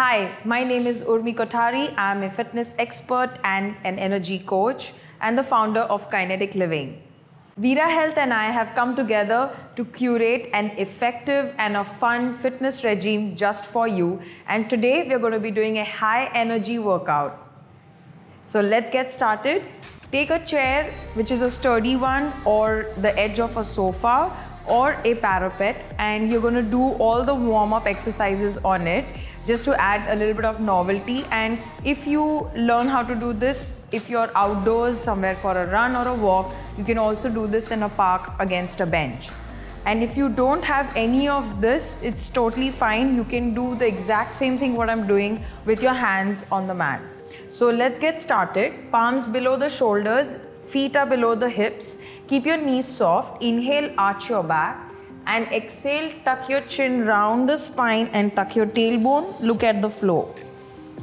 Hi, my name is Urmi Kothari. I'm a fitness expert and an energy coach and the founder of Kinetic Living. Veera Health and I have come together to curate an effective and a fun fitness regime just for you. And today we're going to be doing a high energy workout. So let's get started. Take a chair which is a sturdy one or the edge of a sofa or a parapet, and you're going to do all the warm-up exercises on it just to add a little bit of novelty. And if you learn how to do this, if you're outdoors somewhere for a run or a walk, you can also do this in a park against a bench. And if you don't have any of this, it's totally fine. You can do the exact same thing what I'm doing with your hands on the mat. So let's get started. Palms below the shoulders, feet are below the hips. Keep your knees soft. Inhale, arch your back. And exhale, tuck your chin round the spine and tuck your tailbone. Look at the floor.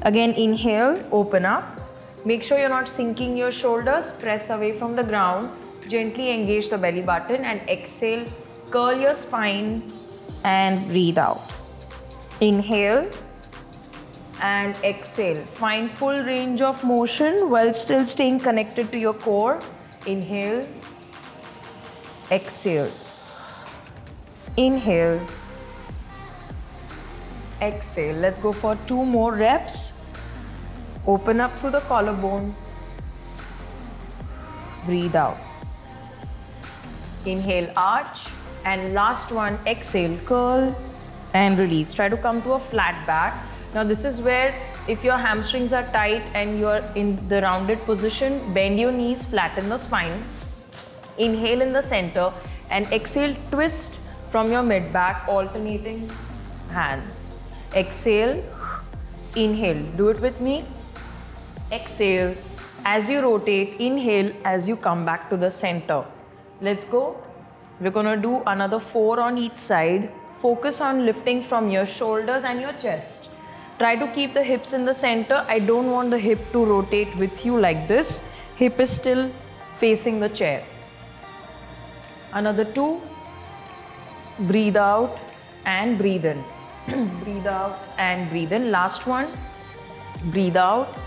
Again, inhale, open up. Make sure you're not sinking your shoulders. Press away from the ground. Gently engage the belly button and exhale. Curl your spine and breathe out. Inhale and exhale. Find full range of motion while still staying connected to your core. Inhale, exhale. Inhale, exhale. Let's go for 2 more reps. Open up through the collarbone. Breathe out. Inhale, arch. And last one, exhale, curl and release. Try to come to a flat back. Now this is where if your hamstrings are tight and you're in the rounded position, bend your knees, flatten the spine. Inhale in the center and exhale, twist from your mid back, alternating hands. Exhale, inhale. Do it with me. Exhale. As you rotate, inhale as you come back to the center. Let's go. We're gonna do another 4 on each side. Focus on lifting from your shoulders and your chest. Try to keep the hips in the center. I don't want the hip to rotate with you like this. Hip is still facing the chair. Another 2. Breathe out and breathe in. Breathe out and breathe in. Last one. Breathe out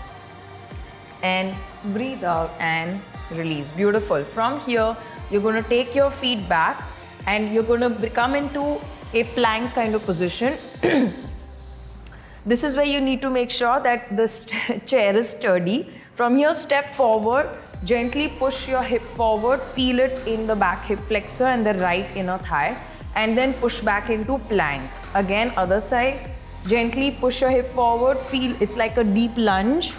and breathe out and release. Beautiful. From here, you're going to take your feet back and you're going to come into a plank kind of position. This is where you need to make sure that the chair is sturdy. From here, step forward, gently push your hip forward, feel it in the back hip flexor and the right inner thigh, and then push back into plank. Again, other side, gently push your hip forward, feel it's like a deep lunge,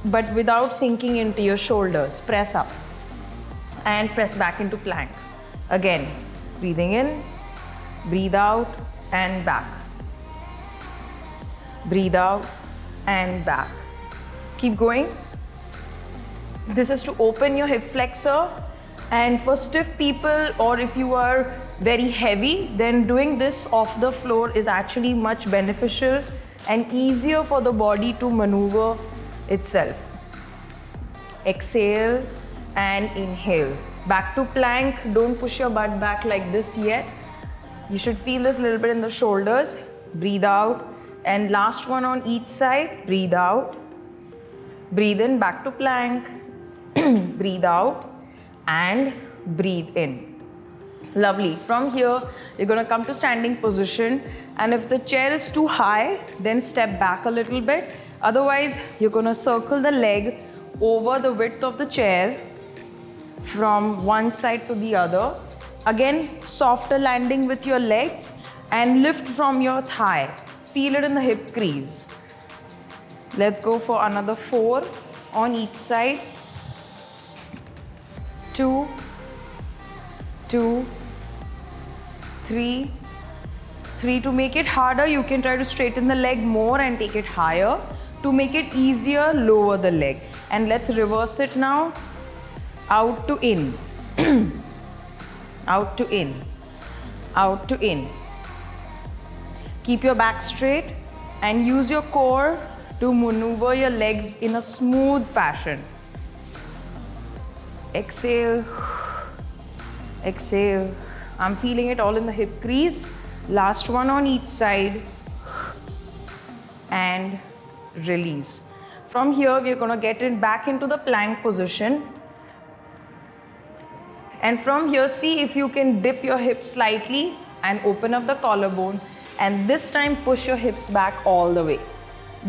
but without sinking into your shoulders. Press up and press back into plank. Again, breathing in, breathe out and back. Breathe out and back. Keep going. This is to open your hip flexor, and for stiff people or if you are very heavy, then doing this off the floor is actually much beneficial and easier for the body to maneuver itself. Exhale and inhale. Back to plank. Don't push your butt back like this yet. You should feel this a little bit in the shoulders. Breathe out. And last one on each side. Breathe out. Breathe in, back to plank. Breathe out and breathe in. Lovely. From here, you're going to come to standing position. And if the chair is too high, then step back a little bit. Otherwise, you're going to circle the leg over the width of the chair from one side to the other. Again, softer landing with your legs and lift from your thigh. Feel it in the hip crease. Let's go for another 4 on each side. 2, 2, 3, 3. To make it harder, you can try to straighten the leg more and take it higher. To make it easier, lower the leg. And let's reverse it now. Out to in. Out to in. Out to in. Keep your back straight and use your core to maneuver your legs in a smooth fashion. Exhale. Exhale. I'm feeling it all in the hip crease. Last one on each side. and release. From here, we're going to get it back into the plank position. And from here, see if you can dip your hips slightly and open up the collarbone. And this time, push your hips back all the way.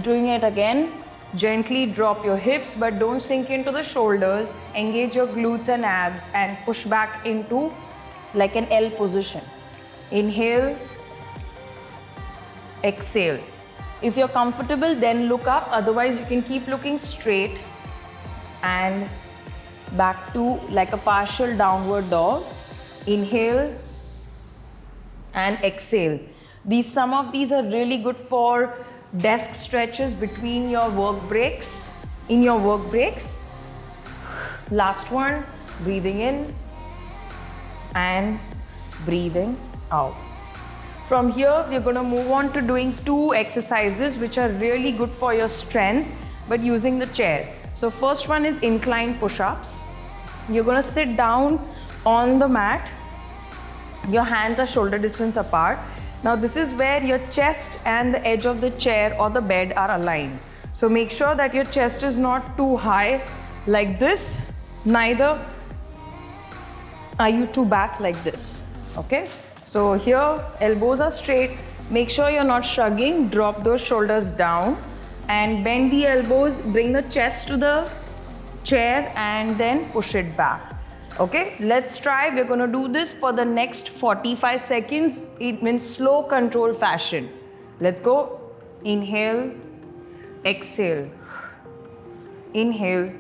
Doing it again, gently drop your hips, but don't sink into the shoulders. Engage your glutes and abs and push back into like an L position. Inhale, exhale. If you're comfortable, then look up. Otherwise, you can keep looking straight and back to like a partial downward dog. Inhale and exhale. Some of these are really good for desk stretches between your work breaks, in your work breaks. Last one, breathing in and breathing out. From here, we're going to move on to doing 2 exercises which are really good for your strength, but using the chair. So first one is incline push-ups. You're going to sit down on the mat. Your hands are shoulder distance apart. Now this is where your chest and the edge of the chair or the bed are aligned. So make sure that your chest is not too high like this, neither are you too back like this, okay? So here, elbows are straight. Make sure you're not shrugging. Drop those shoulders down and bend the elbows. Bring the chest to the chair and then push it back. Okay, let's try. We're going to do this for the next 45 seconds. It means slow, controlled fashion. Let's go. Inhale, exhale. Inhale,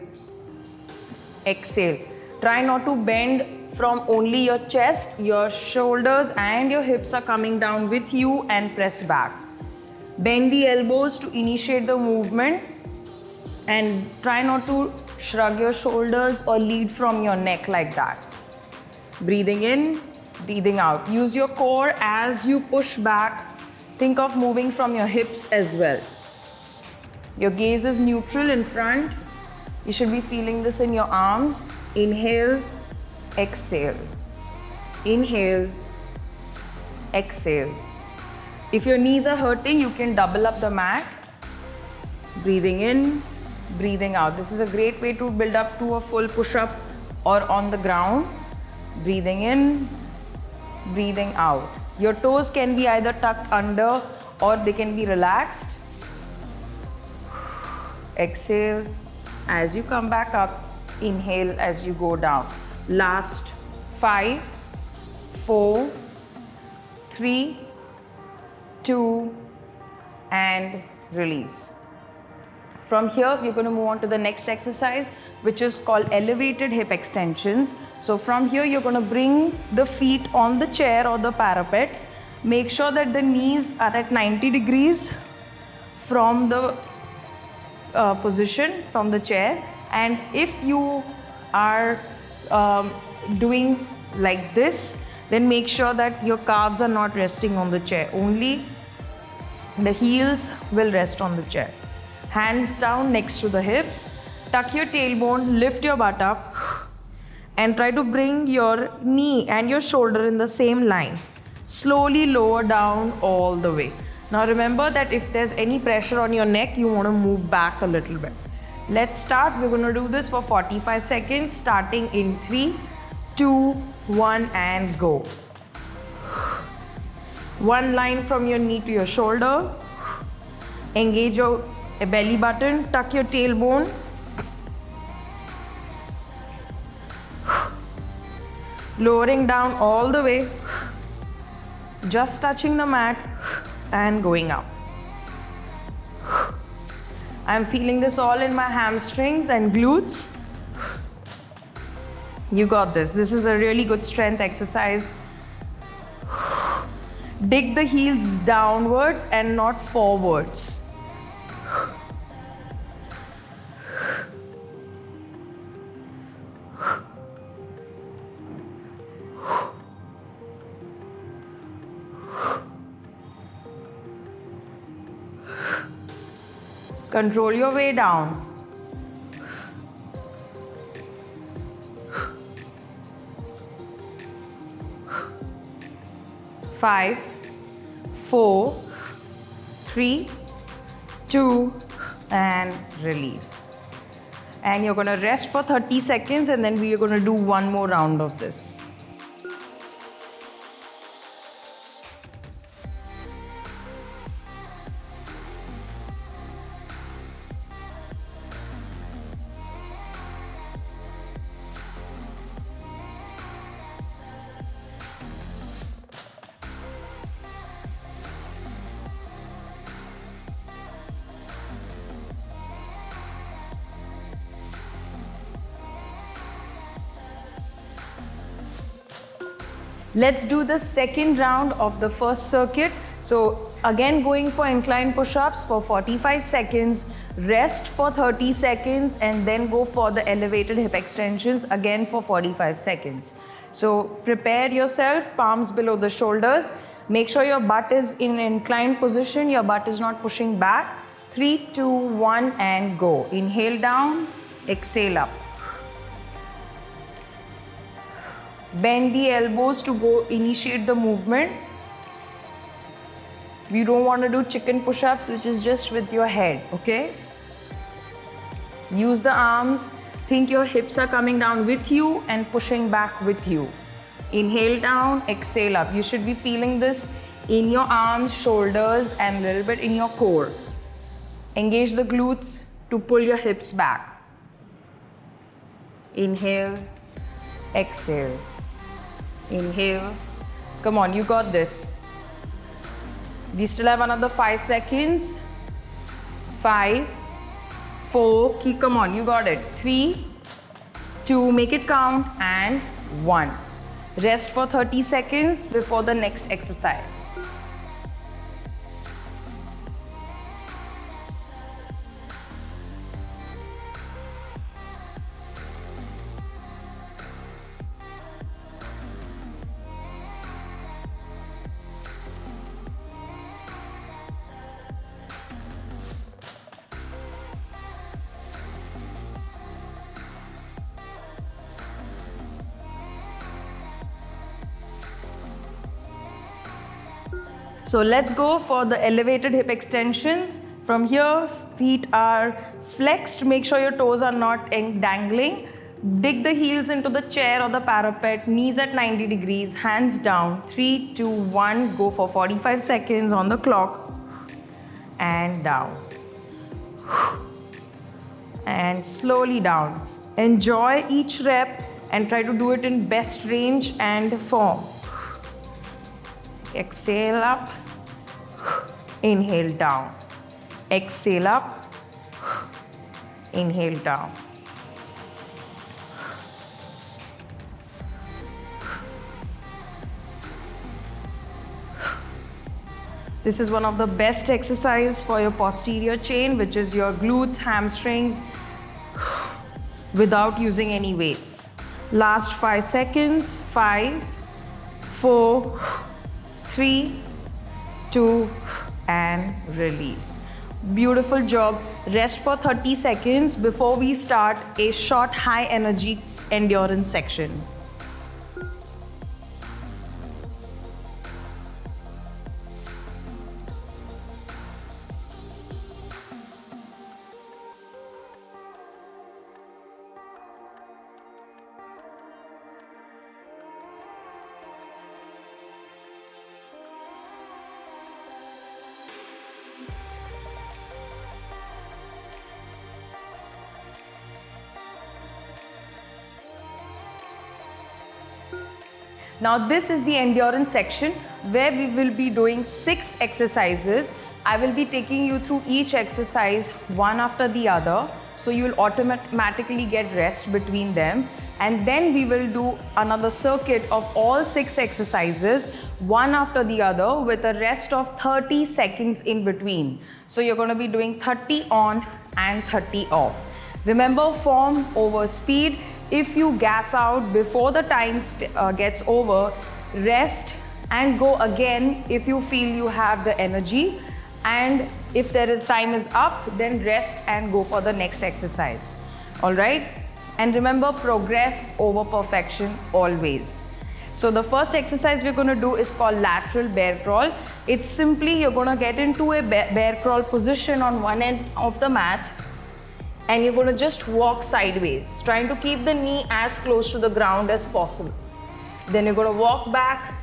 exhale. Try not to bend from only your chest. Your shoulders and your hips are coming down with you and press back. Bend the elbows to initiate the movement and try not to shrug your shoulders or lead from your neck like that. Breathing in, breathing out. Use your core as you push back. Think of moving from your hips as well. Your gaze is neutral in front. You should be feeling this in your arms. Inhale, exhale. Inhale, exhale. If your knees are hurting, you can double up the mat. Breathing in, breathing out. This is a great way to build up to a full push-up or on the ground. Breathing in, breathing out. Your toes can be either tucked under or they can be relaxed. Exhale as you come back up. Inhale as you go down. Last 5, 4, 3, 2, and release. From here, we're going to move on to the next exercise, which is called elevated hip extensions. So from here, you're going to bring the feet on the chair or the parapet. Make sure that the knees are at 90 degrees from the position, from the chair. And if you are doing like this, then make sure that your calves are not resting on the chair. Only the heels will rest on the chair. Hands down next to the hips. Tuck your tailbone, lift your butt up, and try to bring your knee and your shoulder in the same line. Slowly lower down all the way. Now remember that if there's any pressure on your neck, you want to move back a little bit. Let's start. We're going to do this for 45 seconds, starting in 3, 2, 1, and go. One line from your knee to your shoulder. Engage your belly button, tuck your tailbone. Lowering down all the way, just touching the mat and going up. I'm feeling this all in my hamstrings and glutes. You got this. This is a really good strength exercise. Dig the heels downwards and not forwards. Control your way down. 5, 4, 3, 2, and release. And you're going to rest for 30 seconds and then we are going to do one more round of this. Let's do the second round of the first circuit. So again, going for incline push-ups for 45 seconds, rest for 30 seconds, and then go for the elevated hip extensions again for 45 seconds. So prepare yourself, palms below the shoulders. Make sure your butt is in an inclined position, your butt is not pushing back. 3, 2, 1, and go. Inhale down, exhale up. Bend the elbows to go initiate the movement. We don't want to do chicken push-ups, which is just with your head, okay? Use the arms. Think your hips are coming down with you and pushing back with you. Inhale down, exhale up. You should be feeling this in your arms, shoulders, and a little bit in your core. Engage the glutes to pull your hips back. Inhale, exhale. Inhale. Come on, you got this. We still have another 5 seconds. 5, 4, come on, you got it. 3, 2, make it count, and 1. Rest for 30 seconds before the next exercise. So let's go for the elevated hip extensions. From here, feet are flexed. Make sure your toes are not dangling. Dig the heels into the chair or the parapet, knees at 90 degrees, hands down. 3, 2, 1, go for 45 seconds on the clock. And down. And slowly down. Enjoy each rep and try to do it in best range and form. Exhale up, inhale down. Exhale up, inhale down. This is one of the best exercises for your posterior chain, which is your glutes, hamstrings, without using any weights. Last 5 seconds. 5, 4, 3, 2, and release. Beautiful job. Rest for 30 seconds before we start a short high energy endurance section. Now this is the endurance section where we will be doing 6 exercises. I will be taking you through each exercise one after the other, so you will automatically get rest between them, and then we will do another circuit of all 6 exercises one after the other with a rest of 30 seconds in between. So you're going to be doing 30 on and 30 off. Remember, form over speed. If you gas out before the time gets over, rest and go again if you feel you have the energy, and if time is up, then rest and go for the next exercise. All right? And remember, progress over perfection always. So the first exercise we're going to do is called lateral bear crawl. It's simply you're going to get into a bear crawl position on one end of the mat, and you're going to just walk sideways, trying to keep the knee as close to the ground as possible. Then you're going to walk back.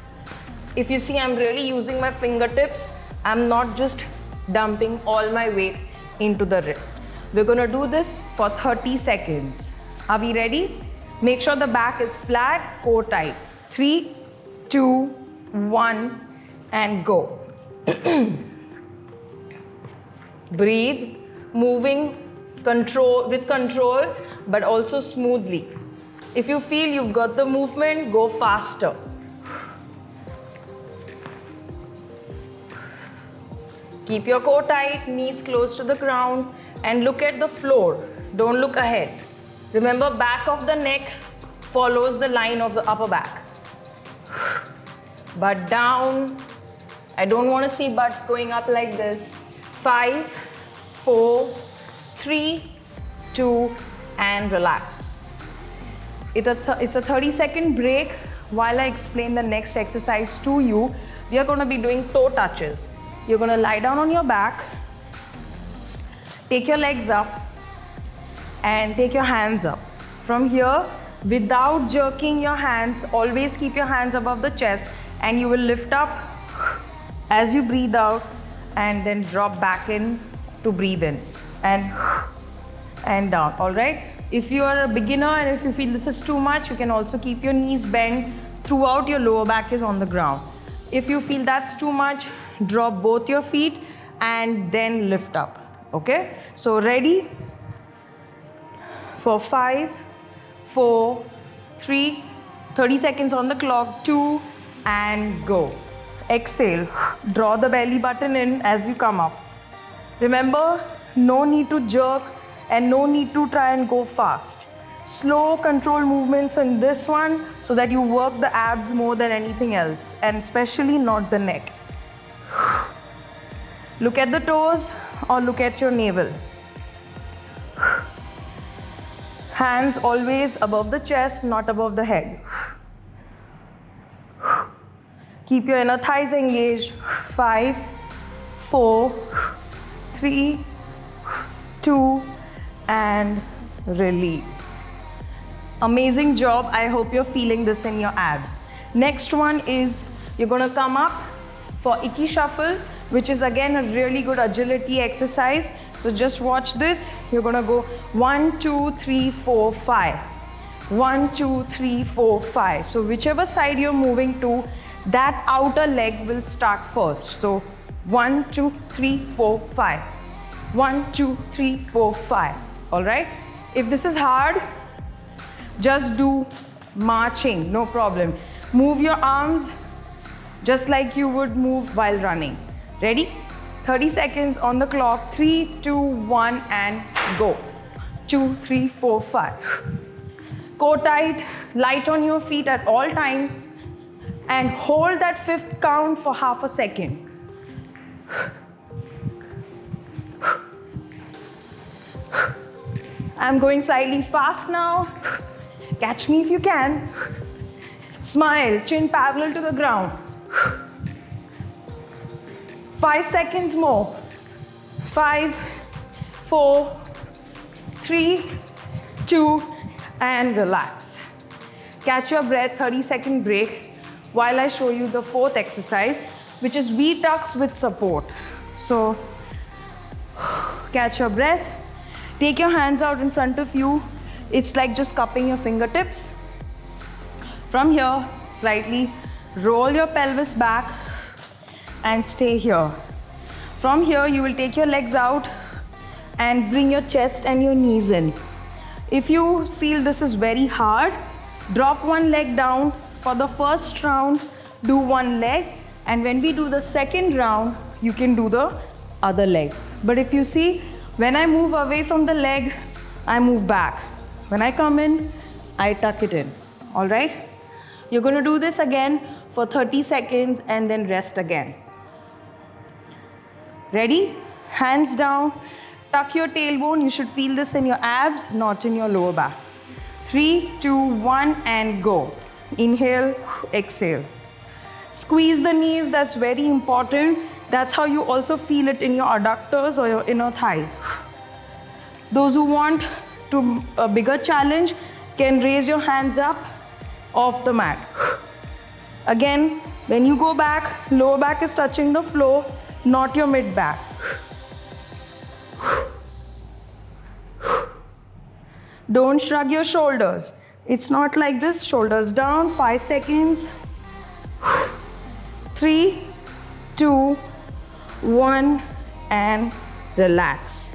If you see, I'm really using my fingertips. I'm not just dumping all my weight into the wrist. We're going to do this for 30 seconds. Are we ready? Make sure the back is flat, core tight. 3, 2, 1, and go. Breathe, moving with control, but also smoothly. If you feel you've got the movement, go faster. Keep your core tight, knees close to the ground, and look at the floor. Don't look ahead. Remember, back of the neck follows the line of the upper back. Butt down. I don't want to see butts going up like this. 5, 4, 3, 2, and relax. It's a 30-second break while I explain the next exercise to you. We are going to be doing toe touches. You're going to lie down on your back, take your legs up, and take your hands up. From here, without jerking your hands, always keep your hands above the chest, and you will lift up as you breathe out, and then drop back in to breathe in, and down. All right? If you are a beginner and if you feel this is too much, you can also keep your knees bent throughout your lower back is on the ground. If you feel that's too much, drop both your feet and then lift up. Okay? So ready? For 5, 4, 3, 30 seconds on the clock, 2, and go. Exhale. Draw the belly button in as you come up. Remember, no need to jerk and no need to try and go fast. Slow, controlled movements in this one so that you work the abs more than anything else, and especially not the neck. Look at the toes or look at your navel. Hands always above the chest, not above the head. Keep your inner thighs engaged. 5, 4, 3, 2, and release. Amazing job. I hope you're feeling this in your abs. Next one is you're going to come up for Icky Shuffle, which is again a really good agility exercise. So just watch this. You're going to go 1, 2, 3, 4, 5. 1, 2, 3, 4, 5. So whichever side you're moving to, that outer leg will start first. So 1, 2, 3, 4, 5. 1, 2, 3, 4, 5. All right? If this is hard, just do marching, no problem. Move your arms just like you would move while running. Ready? 30 seconds on the clock. 3, 2, 1, and go. 2, 3, 4, 5. Core tight, light on your feet at all times, and hold that 5th count for half a second. I'm going slightly fast now. Catch me if you can. Smile, chin parallel to the ground. 5 seconds more. 5, 4, 3, 2, and relax. Catch your breath, 30-second break while I show you the 4th exercise, which is V-tucks with support. So, catch your breath. Take your hands out in front of you. It's like just cupping your fingertips. From here, slightly roll your pelvis back and stay here. From here, you will take your legs out and bring your chest and your knees in. If you feel this is very hard, drop one leg down. For the first round, do one leg, and when we do the second round, you can do the other leg. But if you see, when I move away from the leg, I move back. When I come in, I tuck it in. All right? You're going to do this again for 30 seconds and then rest again. Ready? Hands down. Tuck your tailbone. You should feel this in your abs, not in your lower back. 3, 2, 1, and go. Inhale, exhale. Squeeze the knees, that's very important. That's how you also feel it in your adductors or your inner thighs. Those who want a bigger challenge can raise your hands up off the mat. Again, when you go back, lower back is touching the floor, not your mid back. Don't shrug your shoulders. It's not like this. Shoulders down, 5 seconds. 3, 2, 1, and relax.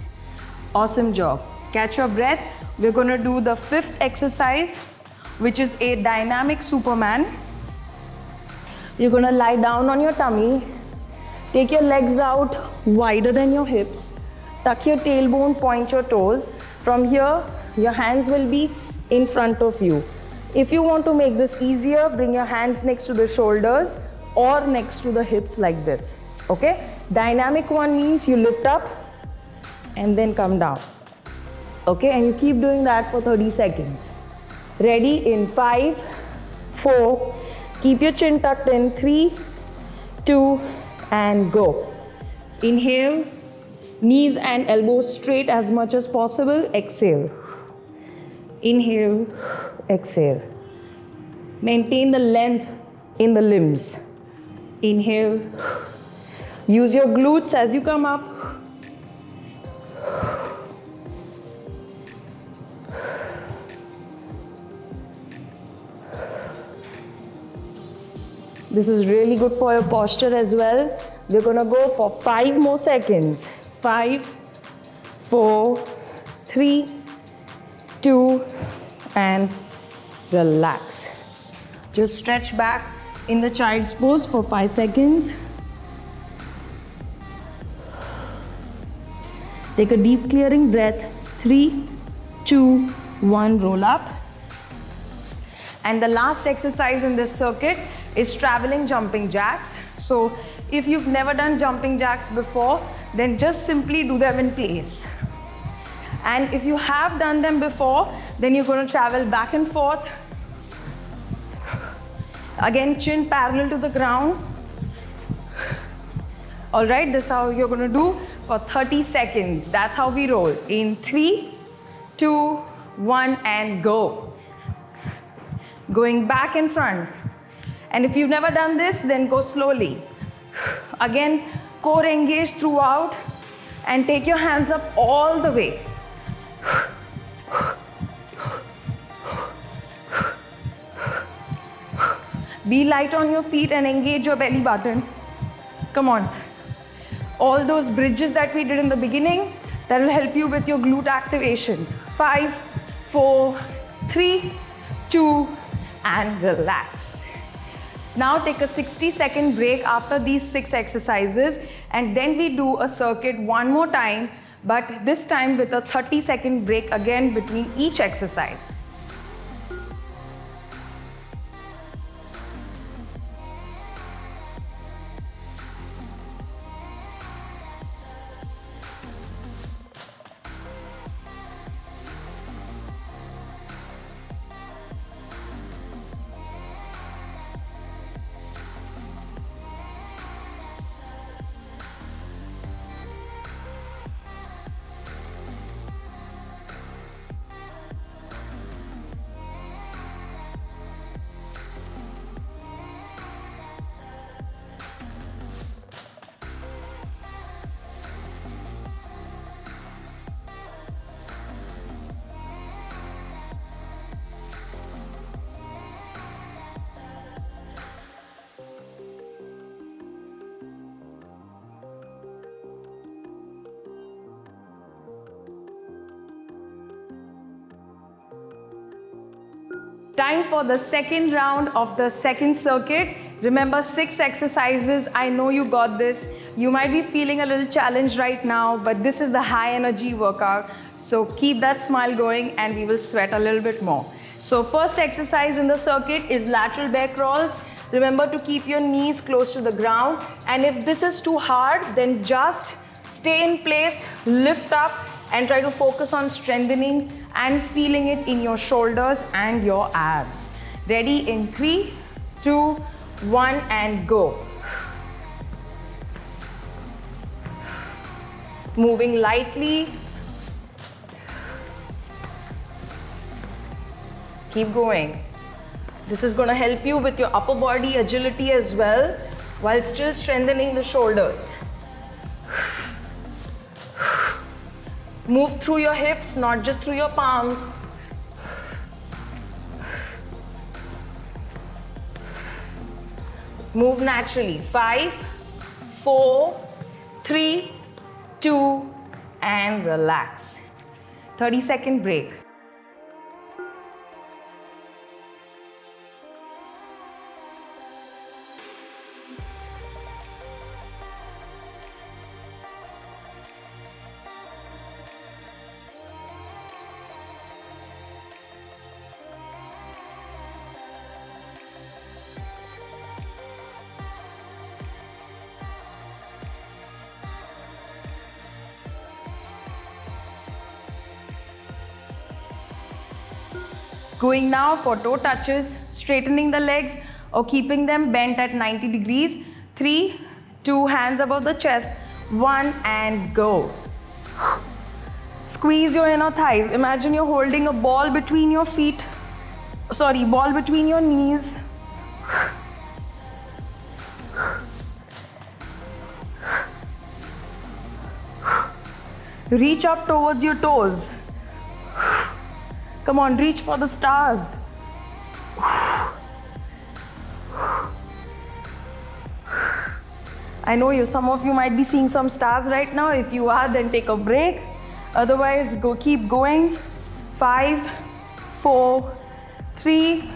Awesome job. Catch your breath. We're going to do the 5th exercise, which is a dynamic Superman. You're going to lie down on your tummy. Take your legs out wider than your hips. Tuck your tailbone, point your toes. From here, your hands will be in front of you. If you want to make this easier, bring your hands next to the shoulders or next to the hips like this. Okay? Dynamic one means you lift up and then come down. Okay? And you keep doing that for 30 seconds. Ready? In 5, 4, keep your chin tucked in, 3, 2, and go. Inhale, knees and elbows straight as much as possible. Exhale. Inhale, exhale. Maintain the length in the limbs. Inhale. Use your glutes as you come up. This is really good for your posture as well. We're gonna go for 5 more seconds. 5, 4, 3, 2, and relax. Just stretch back in the child's pose for 5 seconds. Take a deep clearing breath. 3, 2, 1, roll up. And the last exercise in this circuit is traveling jumping jacks. So if you've never done jumping jacks before, then just simply do them in place. And if you have done them before, then you're going to travel back and forth. Again, chin parallel to the ground. All right, this is how you're going to do for 30 seconds. That's how we roll. In 3, 2, 1, and go. Going back and front. And if you've never done this, then go slowly. Again, core engaged throughout and take your hands up all the way. Be light on your feet and engage your belly button. Come on. All those bridges that we did in the beginning, that will help you with your glute activation. 5, 4, 3, 2, and relax. Now take a 60-second break after these 6 exercises, and then we do a circuit one more time, but this time with a 30-second break again between each exercise. Time for the second round of the second circuit. Remember, 6 exercises. I know you got this. You might be feeling a little challenged right now, but this is the high energy workout. So keep that smile going and we will sweat a little bit more. So first exercise in the circuit is lateral bear crawls. Remember to keep your knees close to the ground. And if this is too hard, then just stay in place, lift up, and try to focus on strengthening and feeling it in your shoulders and your abs. Ready in 3, 2, 1 and go. Moving lightly. Keep going. This is going to help you with your upper body agility as well, while still strengthening the shoulders. Move through your hips, not just through your palms. Move naturally. 5, 4, 3, 2, and relax. 30-second break. Going now for toe touches, straightening the legs or keeping them bent at 90 degrees. 3, 2, hands above the chest, 1 and go. Squeeze your inner thighs. Imagine you're holding a ball between your feet. Ball between your knees. Reach up towards your toes. Come on, reach for the stars. I know some of you might be seeing some stars right now. If you are, then take a break. Otherwise, keep going. 5, 4, 3,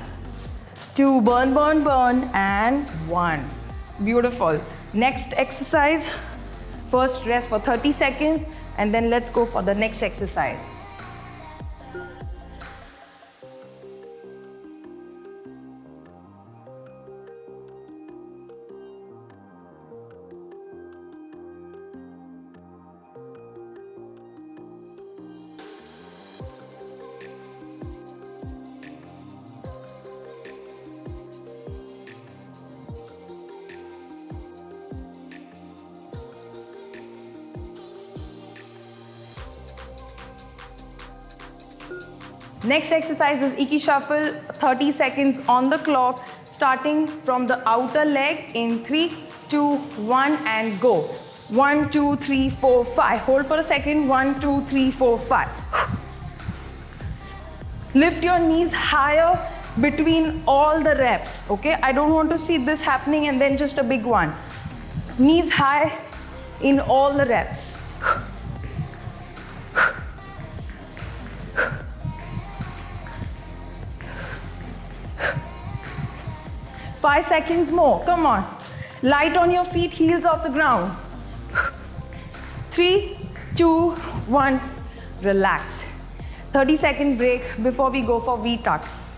2, burn, burn, burn, and 1. Beautiful. Next exercise. First rest for 30 seconds, and then let's go for the next exercise. Next exercise is Icky Shuffle, 30 seconds on the clock, starting from the outer leg in 3, 2, 1 and go. 1, 2, 3, 4, 5. Hold for a second. 1, 2, 3, 4, 5. Lift your knees higher between all the reps, okay? I don't want to see this happening and then just a big one. Knees high in all the reps. 5 seconds more, come on. Light on your feet, heels off the ground. 3, 2, 1, relax. 30-second break before we go for V-tucks.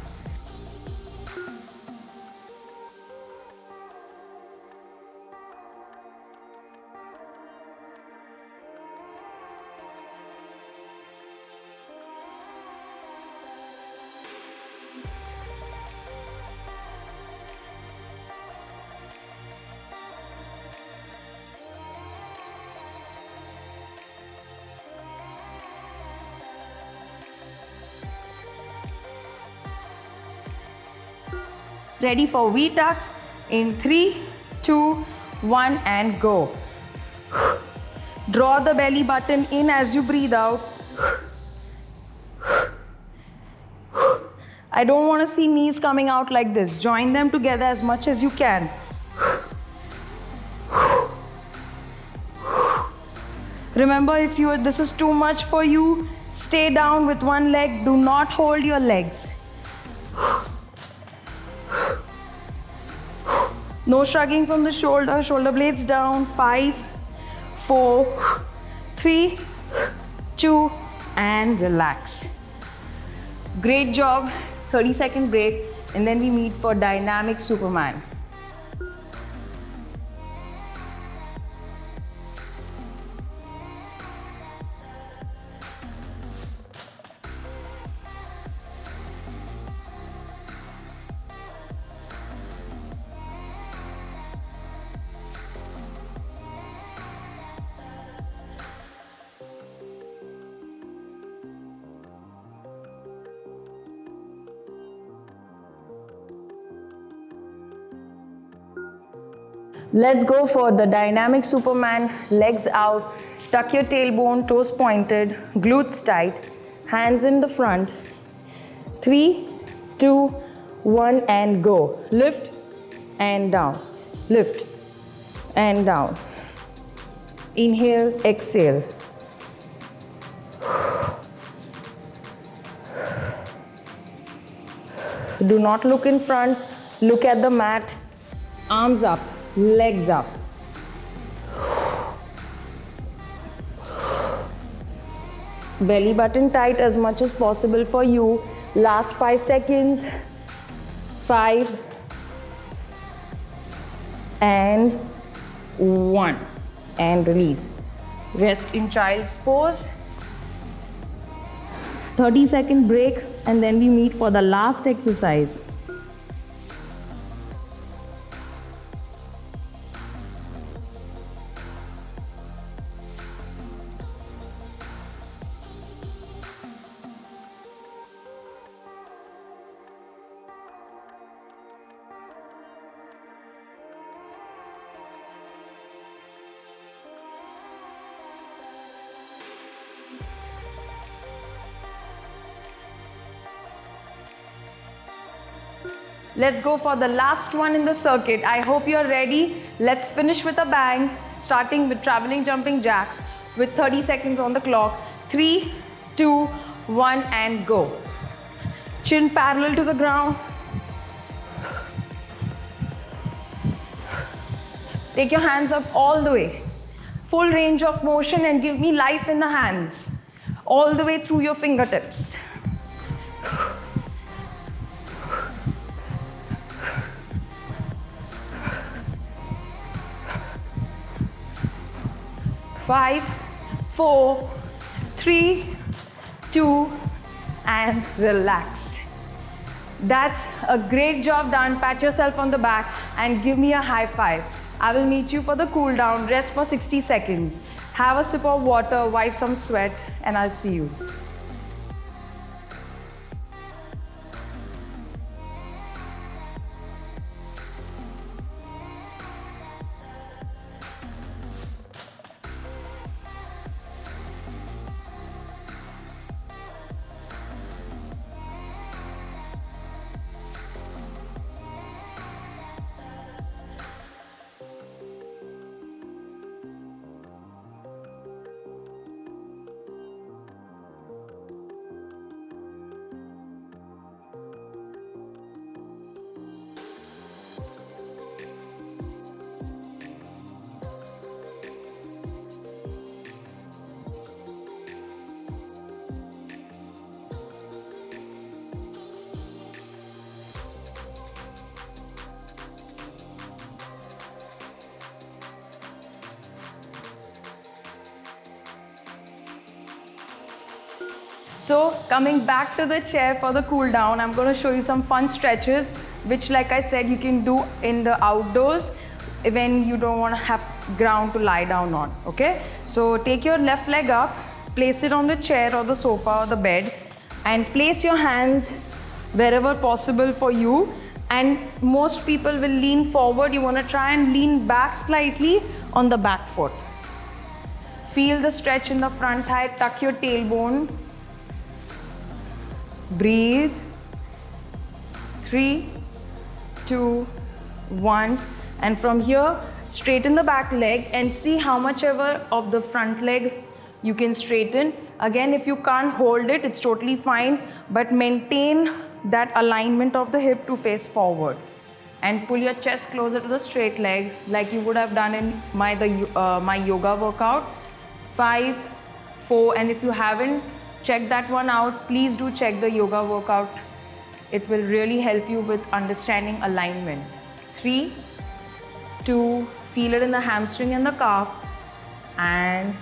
Ready for V-tucks in 3, 2, 1 and go. Draw the belly button in as you breathe out. I don't want to see knees coming out like this. Join them together as much as you can. Remember, if this is too much for you, stay down with one leg. Do not hold your legs. No shrugging from the shoulder blades down. 5, 4, 3, 2, and relax. Great job. 30-second break, and then we meet for dynamic Superman. Let's go for the dynamic Superman. Legs out, tuck your tailbone, toes pointed, glutes tight, hands in the front. 3, 2, 1 and go. Lift and down, lift and down. Inhale, exhale. Do not look in front, look at the mat. Arms up, legs up. Belly button tight as much as possible for you. Last 5 seconds. 5 and 1 and release. Rest in child's pose. 30-second break and then we meet for the last exercise. Let's go for the last one in the circuit. I hope you're ready. Let's finish with a bang, starting with traveling jumping jacks with 30 seconds on the clock. 3, 2, 1 and go. Chin parallel to the ground. Take your hands up all the way. Full range of motion and give me life in the hands. All the way through your fingertips. Five, 4, 3, 2, and relax. That's a great job done. Pat yourself on the back and give me a high five. I will meet you for the cool down. Rest for 60 seconds. Have a sip of water, wipe some sweat, and I'll see you. So coming back to the chair for the cool down, I'm going to show you some fun stretches, which like I said, you can do in the outdoors when you don't want to have ground to lie down on, okay? So take your left leg up, place it on the chair or the sofa or the bed, and place your hands wherever possible for you. And most people will lean forward. You want to try and lean back slightly on the back foot. Feel the stretch in the front thigh, tuck your tailbone. Breathe. 3, 2, 1. And from here, straighten the back leg and see how much ever of the front leg you can straighten. Again, if you can't hold it, it's totally fine, but maintain that alignment of the hip to face forward. And pull your chest closer to the straight leg like you would have done in my yoga workout. 5, 4, and if you haven't checked that one out, please do check the yoga workout. It will really help you with understanding alignment. 3, 2, feel it in the hamstring and the calf, and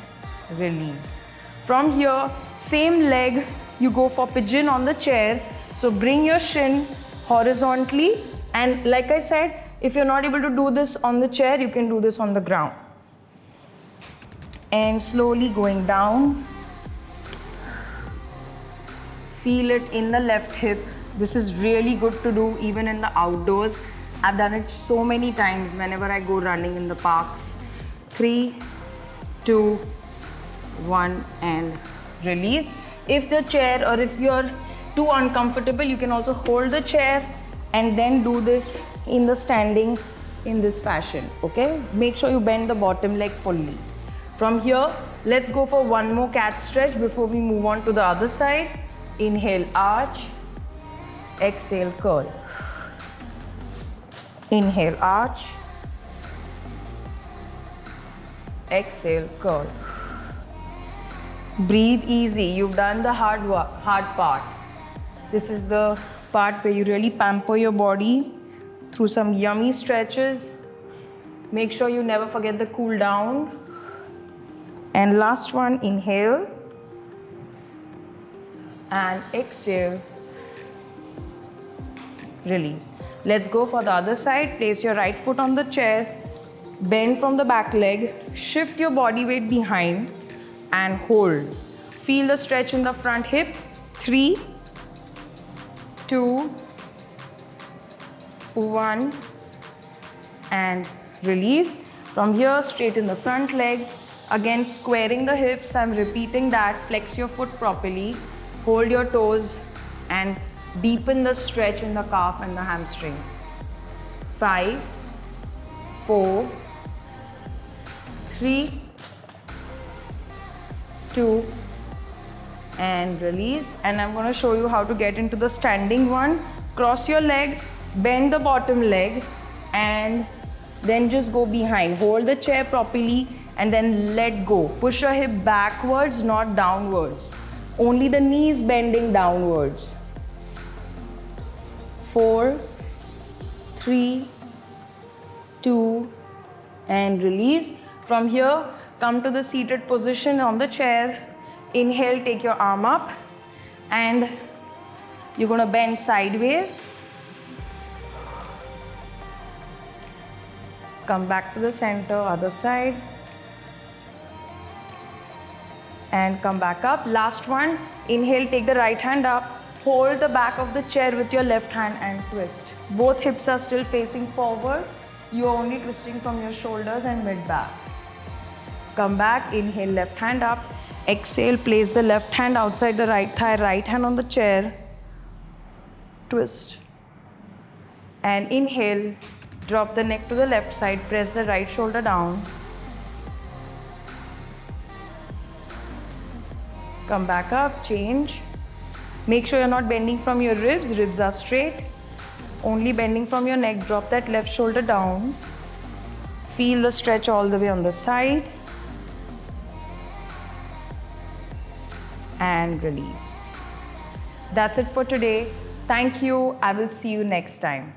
release. From here, same leg, you go for pigeon on the chair. So bring your shin horizontally, and like I said, if you're not able to do this on the chair, you can do this on the ground. And slowly going down. Feel it in the left hip. This is really good to do even in the outdoors. I've done it so many times whenever I go running in the parks. 3, 2, 1 and release. If the chair or if you're too uncomfortable, you can also hold the chair and then do this in the standing in this fashion, okay? Make sure you bend the bottom leg fully. From here, let's go for one more cat stretch before we move on to the other side. Inhale, arch. Exhale, curl. Inhale, arch. Exhale, curl. Breathe easy. You've done the hard part. This is the part where you really pamper your body through some yummy stretches. Make sure you never forget the cool down. And last one, inhale. And exhale. Release. Let's go for the other side. Place your right foot on the chair. Bend from the back leg. Shift your body weight behind and hold. Feel the stretch in the front hip. 3, 2, 1 and release. From here, straighten the front leg. Again, squaring the hips. I'm repeating that. Flex your foot properly. Hold your toes and deepen the stretch in the calf and the hamstring. 5, 4, 3, 2 and release. And I'm going to show you how to get into the standing one. Cross your leg, bend the bottom leg and then just go behind. Hold the chair properly and then let go. Push your hip backwards, not downwards. Only the knees bending downwards. 4, 3, 2 and release. From here, come to the seated position on the chair. Inhale, take your arm up and you're going to bend sideways. Come back to the center, other side. And come back up. Last one. Inhale, take the right hand up. Hold the back of the chair with your left hand and twist. Both hips are still facing forward. You are only twisting from your shoulders and mid-back. Come back, inhale, left hand up. Exhale, place the left hand outside the right thigh, right hand on the chair. Twist. And inhale, drop the neck to the left side, press the right shoulder down. Come back up, change. Make sure you're not bending from your ribs. Ribs are straight. Only bending from your neck. Drop that left shoulder down. Feel the stretch all the way on the side. And release. That's it for today. Thank you. I will see you next time.